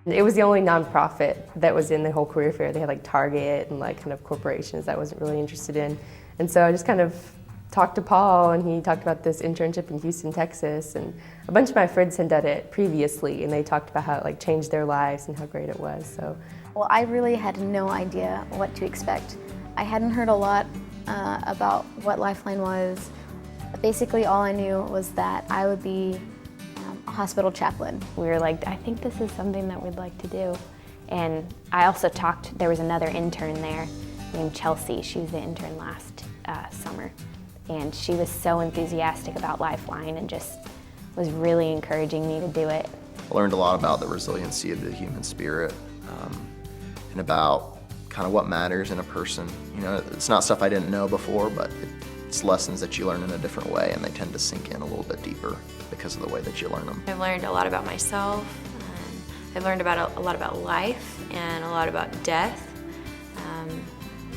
It was the only nonprofit that was in the whole career fair. They had like Target and like kind of corporations that I wasn't really interested in. And so I just kind of talked to Paul, and he talked about this internship in Houston, Texas, and a bunch of my friends had done it previously, and they talked about how it like changed their lives and how great it was. So, well, I really had no idea what to expect. I hadn't heard a lot about what Lifeline was. Basically, all I knew was that I would be a hospital chaplain. We were like, I think this is something that we'd like to do. And I also there was another intern there named Chelsea. She was the intern last summer. And she was so enthusiastic about Lifeline and just was really encouraging me to do it. I learned a lot about the resiliency of the human spirit and about kind of what matters in a person. You know, it's not stuff I didn't know before, but it's lessons that you learn in a different way, and they tend to sink in a little bit deeper because of the way that you learn them. I've learned a lot about myself. I've learned about a lot about life and a lot about death.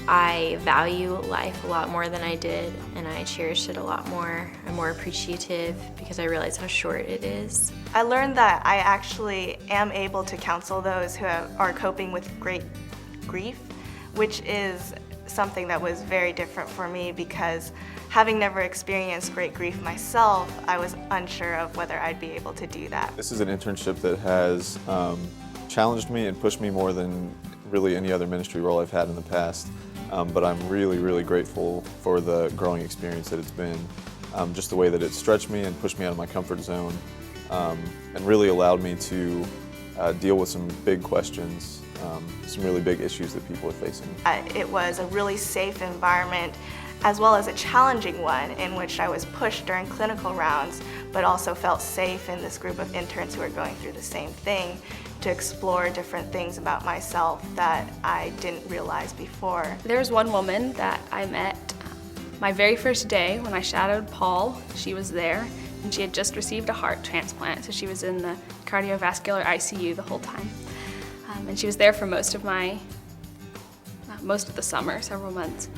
I value life a lot more than I did, and I cherish it a lot more. I'm more appreciative because I realize how short it is. I learned that I actually am able to counsel those who are coping with great grief, which is something that was very different for me because having never experienced great grief myself, I was unsure of whether I'd be able to do that. This is an internship that has challenged me and pushed me more than really any other ministry role I've had in the past. But I'm really, really grateful for the growing experience that it's been. Just the way that it stretched me and pushed me out of my comfort zone and really allowed me to deal with some big questions, some really big issues that people are facing. It was a really safe environment as well as a challenging one in which I was pushed during clinical rounds, but also felt safe in this group of interns who were going through the same thing to explore different things about myself that I didn't realize before. There's one woman that I met my very first day when I shadowed Paul. She was there, and she had just received a heart transplant, so she was in the cardiovascular ICU the whole time. And she was there for most of the summer, several months.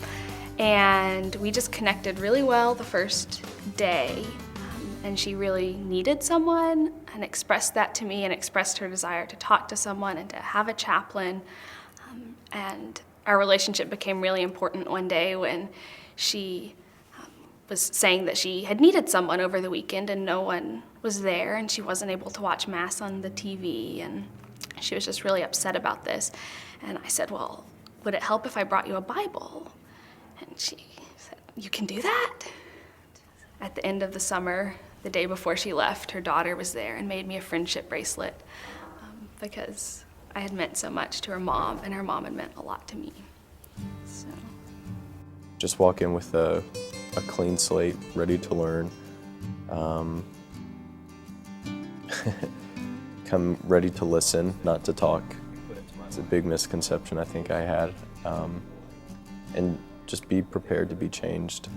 And we just connected really well the first day. And she really needed someone and expressed that to me and expressed her desire to talk to someone and to have a chaplain. And our relationship became really important one day when she was saying that she had needed someone over the weekend and no one was there, and she wasn't able to watch Mass on the TV, and she was just really upset about this. And I said, well, would it help if I brought you a Bible? And she said, you can do that? At the end of the summer, the day before she left, her daughter was there and made me a friendship bracelet because I had meant so much to her mom, and her mom had meant a lot to me. So. Just walk in with a clean slate, ready to learn. Come ready to listen, not to talk. It's a big misconception I think I had. And just be prepared to be changed.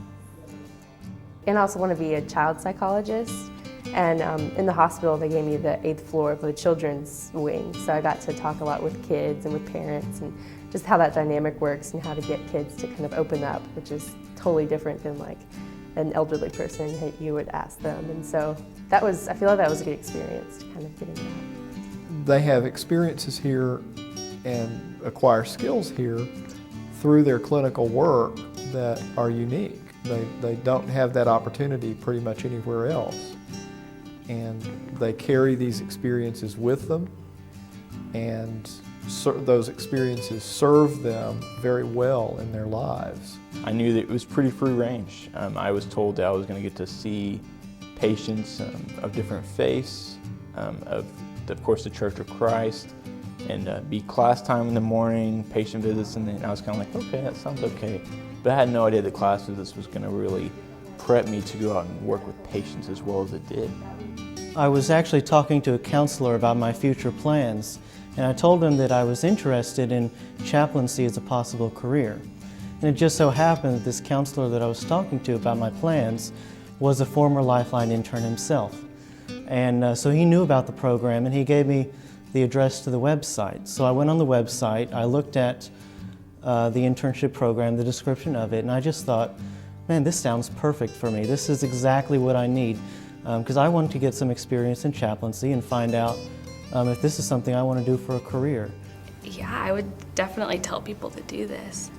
And I also want to be a child psychologist. And in the hospital, they gave me the 8th floor of the children's wing. So I got to talk a lot with kids and with parents and just how that dynamic works and how to get kids to kind of open up, which is totally different than like an elderly person you would ask them. And so I feel like that was a good experience, kind of getting that. They have experiences here and acquire skills here through their clinical work that are unique. They don't have that opportunity pretty much anywhere else. And they carry these experiences with them, and those experiences serve them very well in their lives. I knew that it was pretty free range. I was told that I was going to get to see patients of different faiths, of course the Church of Christ, and be class time in the morning, patient visits, and then I was kind of like, okay, that sounds okay. But I had no idea the class of this was going to really prep me to go out and work with patients as well as it did. I was actually talking to a counselor about my future plans, and I told him that I was interested in chaplaincy as a possible career. And it just so happened that this counselor that I was talking to about my plans was a former Lifeline intern himself. And so he knew about the program, and he gave me the address to the website. So I went on the website, I looked at the internship program, the description of it, and I just thought, man, this sounds perfect for me. This is exactly what I need, because I wanted to get some experience in chaplaincy and find out if this is something I want to do for a career. Yeah, I would definitely tell people to do this.